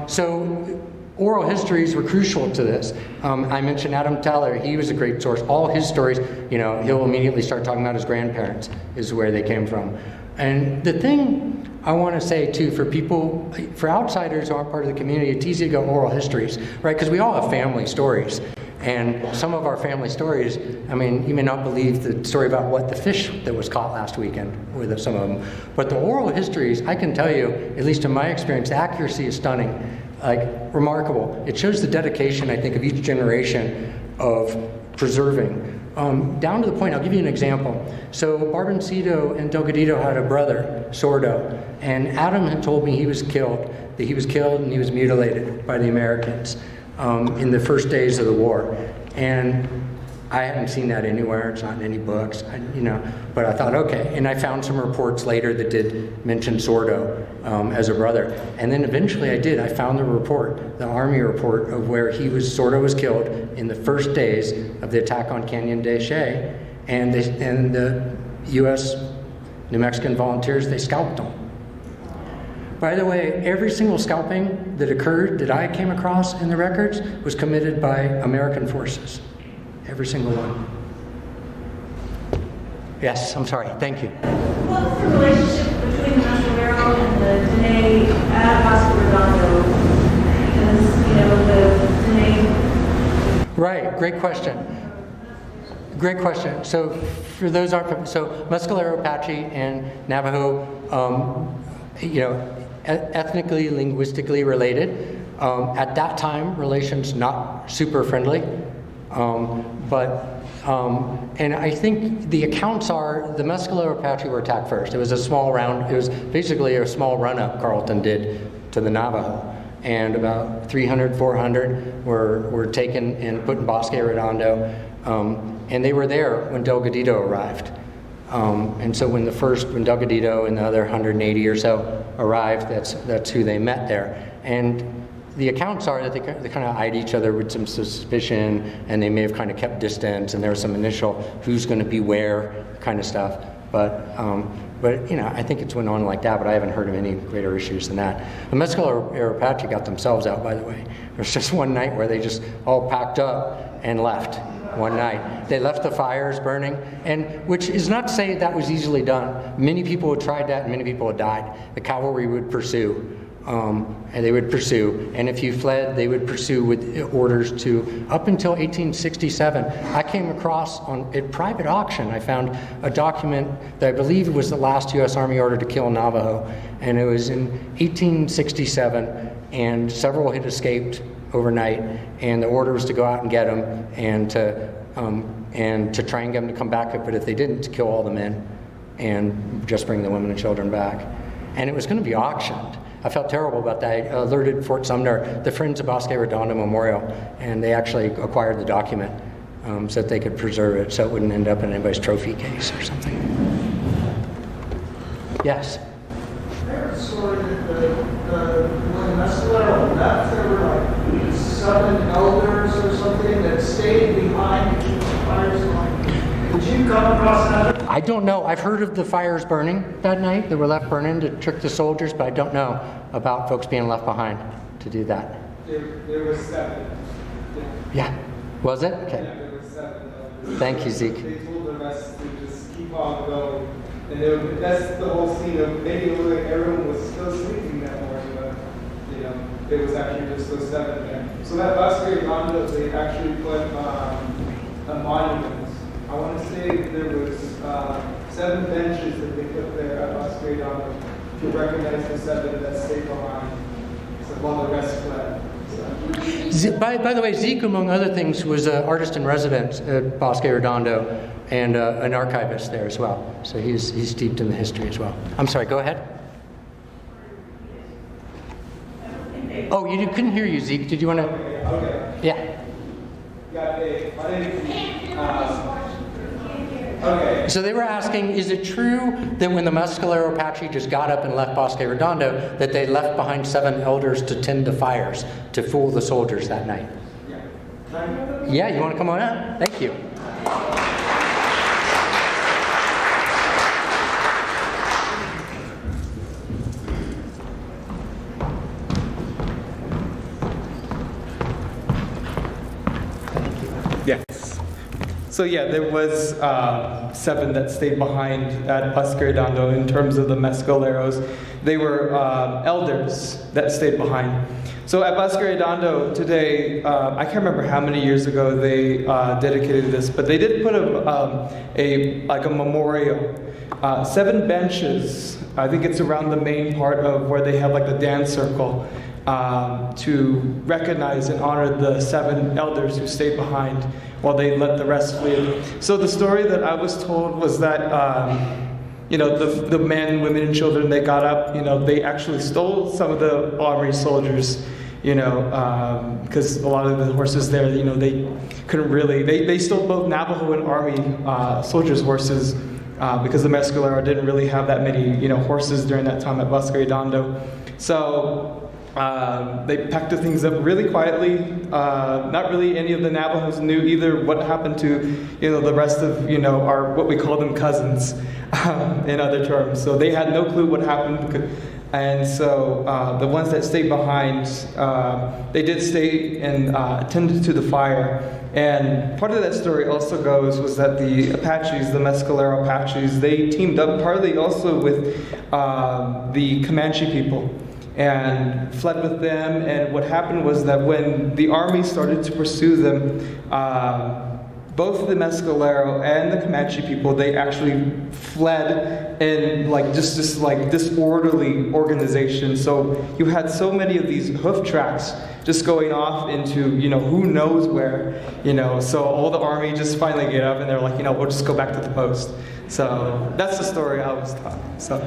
So oral histories were crucial to this. I mentioned Adam Teller. He was a great source. All his stories, you know, he'll immediately start talking about his grandparents is where they came from. And the thing I want to say too, for people, for outsiders who aren't part of the community, it's easy to go oral histories, right? Because we all have family stories. And some of our family stories, I mean, you may not believe the story about what the fish that was caught last weekend with some of them, but the oral histories, I can tell you, at least in my experience, the accuracy is stunning, like remarkable. It shows the dedication, I think, of each generation of preserving. Down to the point, I'll give you an example. So Barboncito and Delgadito had a brother, Sordo, and Adam had told me he was killed, that he was killed and he was mutilated by the Americans. In the first days of the war, and I hadn't seen that anywhere. It's not in any books, but I thought, okay. And I found some reports later that did mention Sordo as a brother, and then eventually I found the report, the army report of where Sordo was killed in the first days of the attack on Canyon de Che, and the U.S. New Mexican volunteers, they scalped him. By the way, every single scalping that occurred that I came across in the records was committed by American forces. Every single one. Yes, I'm sorry. Thank you. What's the relationship between the Herero and the Diné at Bosque Redondo? Because, the Diné... Right, great question. Great question. So for those aren't, so Mescalero Apache and Navajo, ethnically, linguistically related. At that time, relations not super friendly, and I think the accounts are the Mescalero Apache were attacked first. It was a small round. It was basically a small run-up Carlton did to the Navajo, and about 300, 400 were taken and put in Bosque Redondo, and they were there when Delgadito arrived. And so when Delgadito and the other 180 or so arrived, that's who they met there. And the accounts are that they kind of eyed each other with some suspicion, and they may have kind of kept distance, and there was some initial who's going to be where kind of stuff. But I think it's went on like that, but I haven't heard of any greater issues than that. The Mescalero Apache got themselves out, by the way. There was just one night where they just all packed up and left. One night. They left the fires burning, and which is not to say that was easily done. Many people had tried that, and many people had died. The cavalry would pursue, and they would pursue, and if you fled, they would pursue with orders to, up until 1867, I came across at private auction, I found a document that I believe was the last U.S. Army order to kill Navajo, and it was in 1867, and several had escaped overnight, and the order was to go out and get them, and to try and get them to come back, but if they didn't, to kill all the men and just bring the women and children back. And it was going to be auctioned. I felt terrible about that. I alerted Fort Sumner, the Friends of Bosque Redondo Memorial, and they actually acquired the document so that they could preserve it so it wouldn't end up in anybody's trophy case or something. Yes? I heard a story that when Mescalero left, there were like 7 elders or something that stayed behind to keep the fires going. Did you come across that? I don't know. I've heard of the fires burning that night that were left burning to trick the soldiers, but I don't know about folks being left behind to do that. There were 7. Yeah. Was it? Okay. Yeah, there were 7 elders. Thank you, Zeke. They told the rest to just keep on going. And that's the whole scene of maybe it looked like everyone was still sleeping that morning, but it was actually just those 7 there. So that Bosque Redondo, they actually put a monument. I want to say there was 7 benches that they put there at Bosque Redondo to recognize the 7 that stayed behind. So while the rest fled. By the way, Zeke, among other things, was an artist in residence at Bosque Redondo and an archivist there as well. So he's steeped in the history as well. I'm sorry, go ahead. Oh, couldn't hear you, Zeke. Did you want to? Okay. Yeah. My name is Zeke. Okay. So they were asking, is it true that when the Mescalero Apache just got up and left Bosque Redondo, that they left behind 7 elders to tend the fires to fool the soldiers that night? Yeah. Yeah, you want to come on up? Thank you. Yes. So yeah, there was 7 that stayed behind at Bosque Redondo in terms of the Mescaleros. They were elders that stayed behind. So at Bosque Redondo today, I can't remember how many years ago they dedicated this, but they did put a memorial, 7 benches. I think it's around the main part of where they have like the dance circle. To recognize and honor the 7 elders who stayed behind while they let the rest flee. So the story that I was told was that, the men, women, and children, they got up, they actually stole some of the army soldiers, because a lot of the horses there, they couldn't really, they stole both Navajo and army soldiers' horses because the Mescalero didn't really have that many, horses during that time at Bosque Redondo. So, they packed the things up really quietly. Not really any of the Navajos knew either what happened to, the rest of, our, what we call them cousins, in other terms. So they had no clue what happened. And so the ones that stayed behind, they did stay and attended to the fire. And part of that story also goes was that the Apaches, the Mescalero Apaches, they teamed up partly also with the Comanche people and fled with them. And what happened was that when the army started to pursue them, both the Mescalero and the Comanche people, they actually fled in like just this like disorderly organization. So you had so many of these hoof tracks just going off into, who knows where, so all the army just finally get up and they're like, we'll just go back to the post. So that's the story I was taught. So.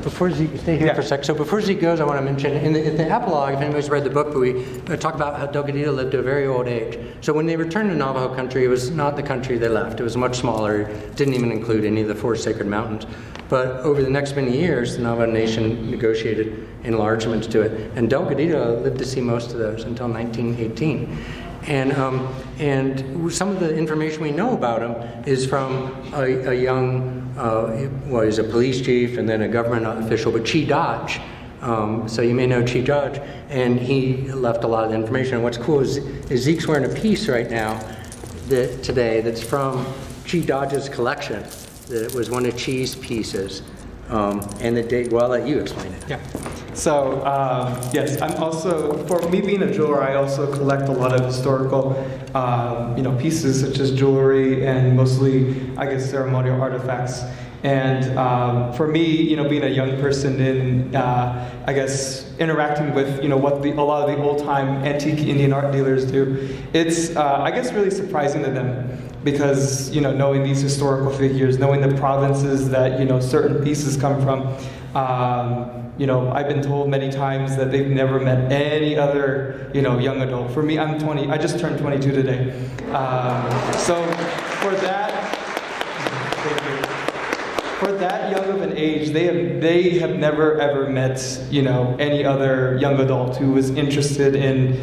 Before Zeke, stay here for a sec. So before Zeke goes, I want to mention, in the epilogue, if anybody's read the book, but we talk about how Delgadito lived to a very old age. So when they returned to Navajo country, it was not the country they left. It was much smaller. It didn't even include any of the 4 sacred mountains. But over the next many years, the Navajo Nation negotiated enlargements to it. And Delgadito lived to see most of those until 1918. And some of the information we know about him is from a young, he's a police chief and then a government official, but Chi Dodge. So you may know Chi Dodge, and he left a lot of the information. And what's cool is Zeke's wearing a piece right now today that's from Chi Dodge's collection. That was one of Chi's pieces. And the date, well, I'll let you explain it. Yeah. So, yes, I'm also, for me being a jeweler, I also collect a lot of historical, pieces such as jewelry and mostly, I guess, ceremonial artifacts. And for me, being a young person in, I guess, interacting with, what a lot of the old-time antique Indian art dealers do, it's, I guess, really surprising to them. Because, knowing these historical figures, knowing the provinces that, certain pieces come from, I've been told many times that they've never met any other, young adult. For me, I'm 20, I just turned 22 today. So for that young of an age, they have never ever met, any other young adult who was interested in,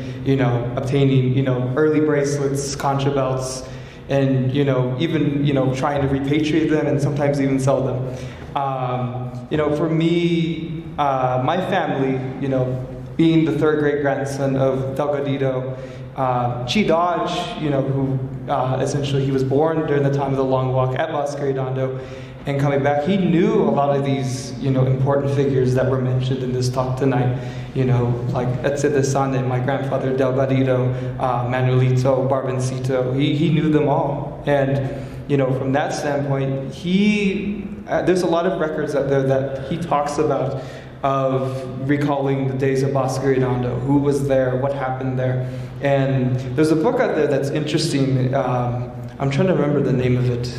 obtaining, early bracelets, concha belts, and even trying to repatriate them and sometimes even sell them. For me, my family, being the 3rd great grandson of Delgadito, Chi Dodge, who essentially he was born during the time of the Long Walk at Bosque Redondo, and coming back, he knew a lot of these, important figures that were mentioned in this talk tonight. Like Etsedesane, my grandfather Delgadito, Manuelito, Barbencito. He knew them all, and from that standpoint, there's a lot of records out there that he talks about of recalling the days of Bosque Redondo, who was there, what happened there, and there's a book out there that's interesting. I'm trying to remember the name of it.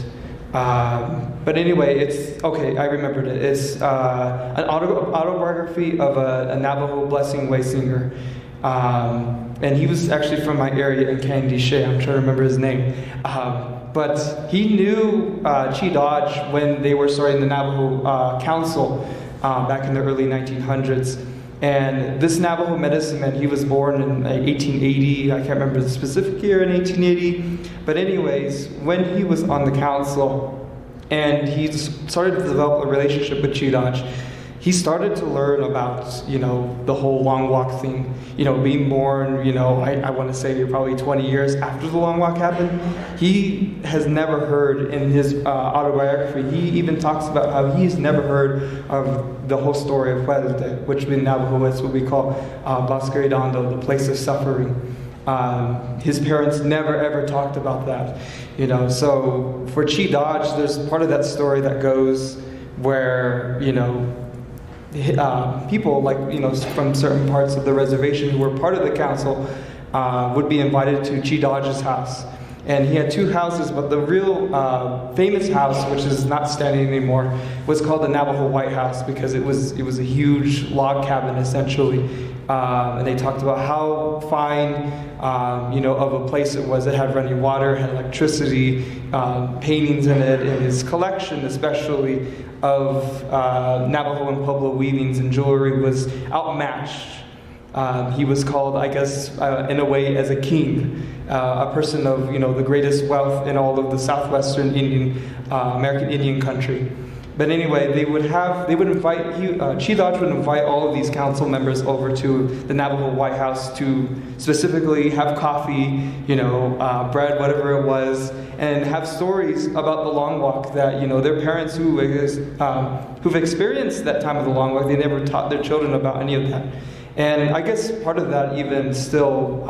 But anyway, I remembered it. It's an autobiography of a Navajo blessing way singer. And he was actually from my area in Candy Shea. I'm trying to remember his name. But he knew Chi Dodge when they were starting the Navajo Council back in the early 1900s. And this Navajo medicine man, he was born in 1880. I can't remember the specific year in 1880. But anyways, when he was on the council and he started to develop a relationship with Chi Dodge, he started to learn about, you know, the whole long walk thing. You know, being born, you know, I want to say probably 20 years after the long walk happened. He has never heard in his autobiography, he even talks about how he's never heard of the whole story of Huelte, which in Navajo is what we call Bosque Redondo, the place of suffering. His parents never ever talked about that, you know. So for Chi Dodge, there's part of that story that goes where, you know, people like, you know, from certain parts of the reservation who were part of the council would be invited to Chi Dodge's house. And he had two houses, but the real famous house, which is not standing anymore, was called the Navajo White House because it was a huge log cabin essentially. And they talked about how fine, you know, of a place it was. It had running water, had electricity, paintings in it, and his collection, especially of Navajo and Pueblo weavings and jewelry, was outmatched. He was called, I guess, in a way, as a king, a person of, you know, the greatest wealth in all of the southwestern American Indian country. But anyway, they would invite, Chi Dodge would invite all of these council members over to the Navajo White House to specifically have coffee, you know, bread, whatever it was, and have stories about the long walk that, you know, their parents who've experienced that time of the long walk, they never taught their children about any of that. And I guess part of that even still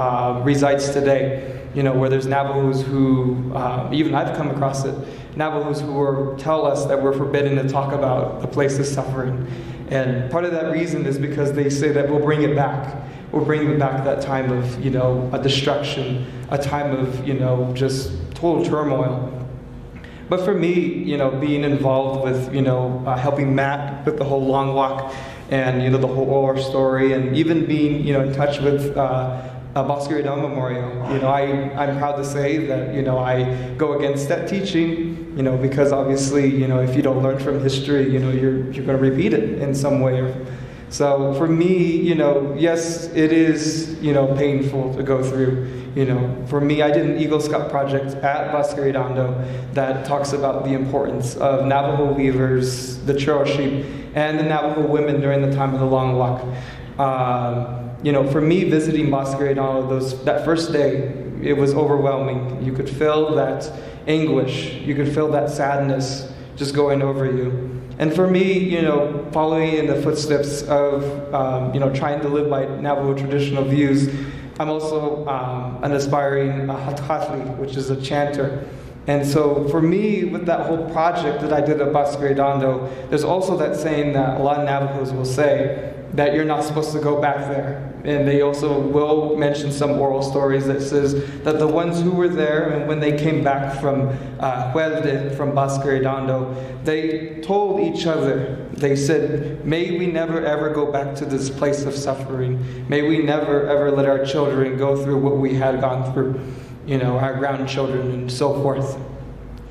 resides today, you know, where there's Navajos who, even I've come across it, Navajos who tell us that we're forbidden to talk about the place of suffering. And part of that reason is because they say that we'll bring it back. We'll bring back that time of, you know, a destruction, a time of, you know, just total turmoil. But for me, you know, being involved with, you know, helping Matt with the whole long walk and, you know, the whole war story, and even being, you know, in touch with Bosque Redondo Memorial, you know, I'm proud to say that, you know, I go against that teaching, you know, because obviously, you know, if you don't learn from history, you know, you're going to repeat it in some way. So for me, you know, yes, it is, you know, painful to go through. You know, for me, I did an Eagle Scout project at Bosque Redondo that talks about the importance of Navajo weavers, the trail sheep, and the Navajo women during the time of the long walk. You know, for me, visiting Bosque Redondo that first day, it was overwhelming. You could feel that anguish. You could feel that sadness just going over you. And for me, you know, following in the footsteps of, you know, trying to live by Navajo traditional views, I'm also an aspiring hathatli, which is a chanter. And so for me, with that whole project that I did at Bosque Redondo, there's also that saying that a lot of Navajos will say that you're not supposed to go back there. And they also will mention some oral stories that says that the ones who were there, and when they came back from Huelte, from Bosque Redondo, they told each other, they said, may we never ever go back to this place of suffering. May we never ever let our children go through what we had gone through, you know, our grandchildren and so forth.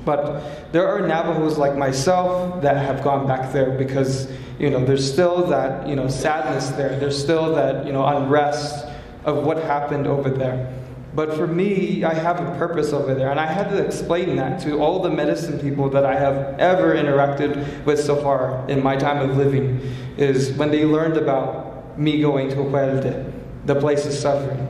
But there are Navajos like myself that have gone back there because, you know, there's still that, you know, sadness there. There's still that, you know, unrest of what happened over there. But for me, I have a purpose over there. And I had to explain that to all the medicine people that I have ever interacted with so far in my time of living, is when they learned about me going to Huelte, the place of suffering.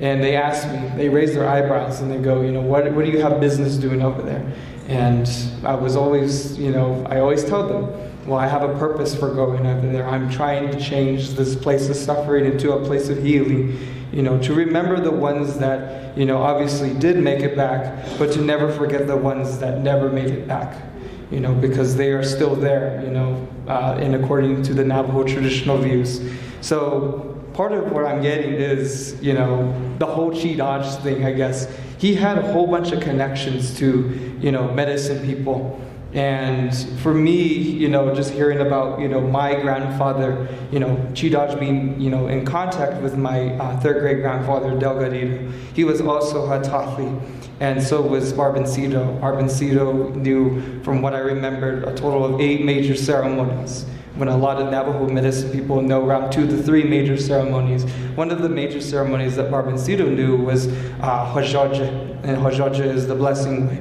And they asked me, they raised their eyebrows and they go, you know, what do you have business doing over there? And I was always, you know, I always tell them, well, I have a purpose for going over there. I'm trying to change this place of suffering into a place of healing, you know, to remember the ones that, you know, obviously did make it back, but to never forget the ones that never made it back, you know, because they are still there, you know, and according to the Navajo traditional views. So part of what I'm getting is, you know, the whole Chi Dodge thing, I guess. He had a whole bunch of connections to, you know, medicine people. And for me, you know, just hearing about, you know, my grandfather, you know, Chidaj being, you know, in contact with my third great grandfather, Delgadito, he was also Hatafi, and so was Barboncito. Barboncito knew, from what I remembered, a total of 8 major ceremonies, when a lot of Navajo medicine people know around 2 to 3 major ceremonies. One of the major ceremonies that Barboncito knew was Hajaja, and Hajaja is the blessing way.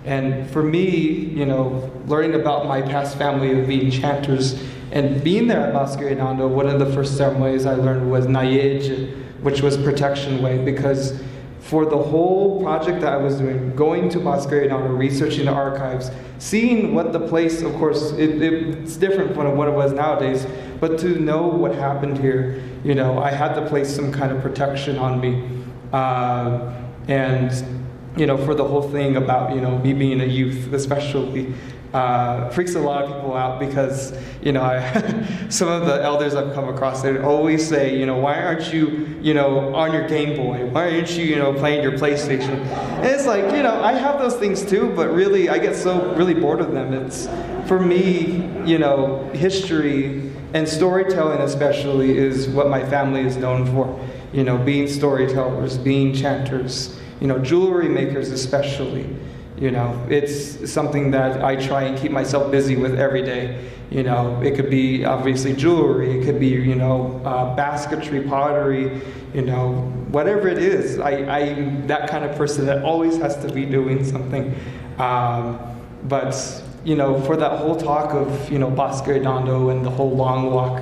And for me, you know, learning about my past family of being chanters and being there at Bosque Redondo, one of the first ceremonies I learned was Nayej, which was protection way, because for the whole project that I was doing, going to Bosque Redondo, researching the archives, seeing what the place, of course, it's different from what it was nowadays, but to know what happened here, you know, I had to place some kind of protection on me. And you know, for the whole thing about, you know, me being a youth, especially, freaks a lot of people out because, you know, some of the elders I've come across, they always say, you know, why aren't you, you know, on your Game Boy? Why aren't you, you know, playing your PlayStation? And it's like, you know, I have those things too, but really, I get so really bored of them. It's, for me, you know, history and storytelling especially is what my family is known for. You know, being storytellers, being chanters, you know, jewelry makers especially. You know, it's something that I try and keep myself busy with every day. You know, it could be obviously jewelry, it could be, you know, basketry, pottery, you know, whatever it is. I'm that kind of person that always has to be doing something. But, you know, for that whole talk of, you know, Bosque Redondo and the whole long walk,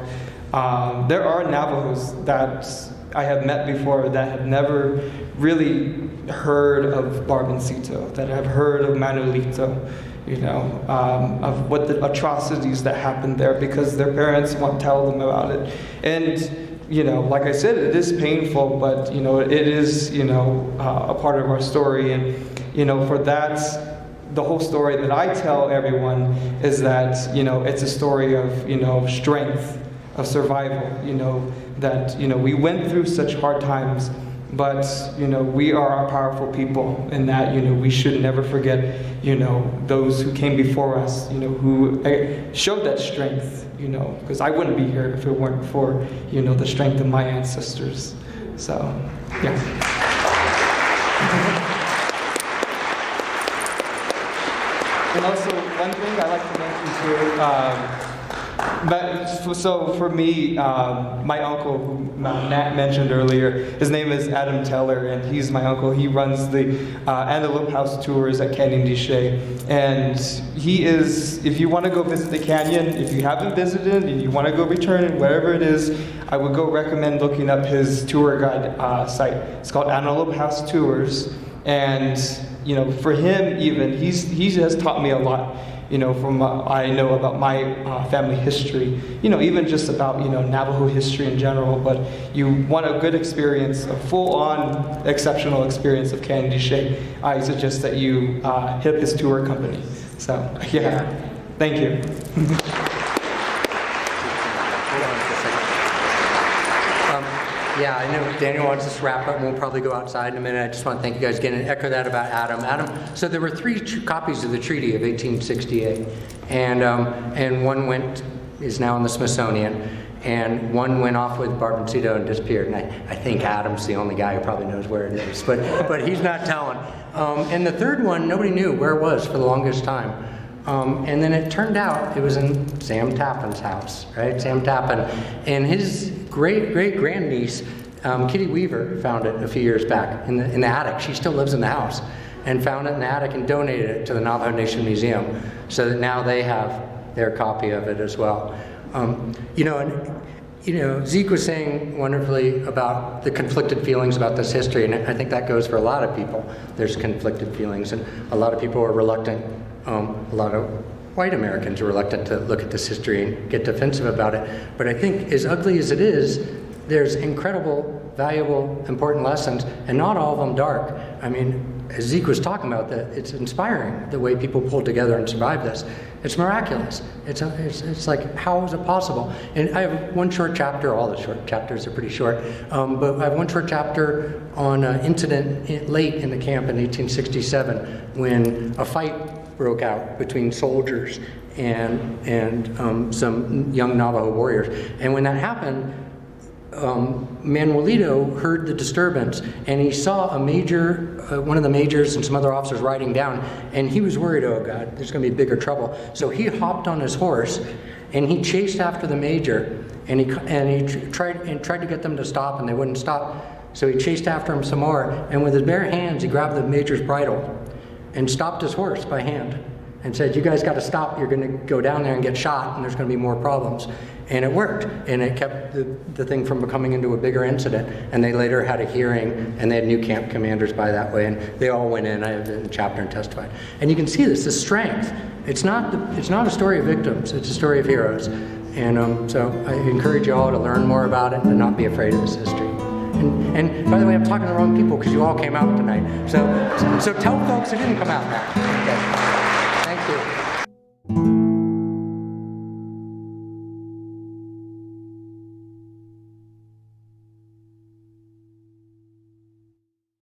there are Navajos that I have met before that have never really heard of Barboncito, that have heard of Manuelito, you know, of what the atrocities that happened there because their parents won't tell them about it. And, you know, like I said, it is painful, but, you know, it is, you know, a part of our story. And, you know, for that, the whole story that I tell everyone is that, you know, it's a story of, you know, strength, of survival, you know, that, you know, we went through such hard times, but, you know, we are a powerful people, and that, you know, we should never forget, you know, those who came before us, you know, who showed that strength, you know, because I wouldn't be here if it weren't for, you know, the strength of my ancestors. So, yeah. And also, one thing I like to mention too, but so for me, my uncle, who Matt mentioned earlier, his name is Adam Teller, and he's my uncle. He runs the Antelope House tours at Canyon Diné, and he is, if you want to go visit the canyon, if you haven't visited and you want to go return and wherever it is, I would go recommend looking up his tour guide site. It's called Antelope House Tours, and you know, for him even, he has taught me a lot. You know, from I know about my family history, you know, even just about, you know, Navajo history in general, but you want a good experience, a full-on exceptional experience of Canyon Diné, I suggest that you hit up his tour company. So, yeah, thank you. Yeah, I know Daniel wants us to wrap up, and we'll probably go outside in a minute. I just want to thank you guys again and echo that about Adam. So there were 3 copies of the treaty of 1868, and one is now in the Smithsonian, and one went off with Barboncito and disappeared. And I think Adam's the only guy who probably knows where it is, but he's not telling. And the third one, nobody knew where it was for the longest time. And then it turned out it was in Sam Tappan's house, right? Sam Tappan. And his great-great-grandniece, Kitty Weaver, found it a few years back in the attic. She still lives in the house. And found it in the attic and donated it to the Navajo Nation Museum so that now they have their copy of it as well. Zeke was saying wonderfully about the conflicted feelings about this history, and I think that goes for a lot of people. There's conflicted feelings, and a lot of people are reluctant. A lot of white Americans are reluctant to look at this history and get defensive about it. But I think, as ugly as it is, there's incredible, valuable, important lessons, and not all of them dark. I mean, as Zeke was talking about, that it's inspiring the way people pulled together and survived this. It's miraculous. It's like, how is it possible? And I have one short chapter. All the short chapters are pretty short, but I have one short chapter on an incident late in the camp in 1867 when a fight broke out between soldiers and some young Navajo warriors. And when that happened, Manuelito heard the disturbance, and he saw a major, one of the majors and some other officers riding down, and he was worried, oh God, there's going to be bigger trouble. So he hopped on his horse, and he chased after the major, and he tried to get them to stop, and they wouldn't stop. So he chased after him some more, and with his bare hands, he grabbed the major's bridle and stopped his horse by hand and said, you guys got to stop, you're going to go down there and get shot, and there's going to be more problems. And it worked, and it kept the thing from becoming into a bigger incident. And they later had a hearing, and they had new camp commanders by that way, and they all went in. I have in the chapter and testified. And you can see this, the strength. It's not a story of victims, it's a story of heroes. And so I encourage you all to learn more about it and not be afraid of this history. And by the way, I'm talking to the wrong people because you all came out tonight. So tell folks who didn't come out now. Okay. Thank you.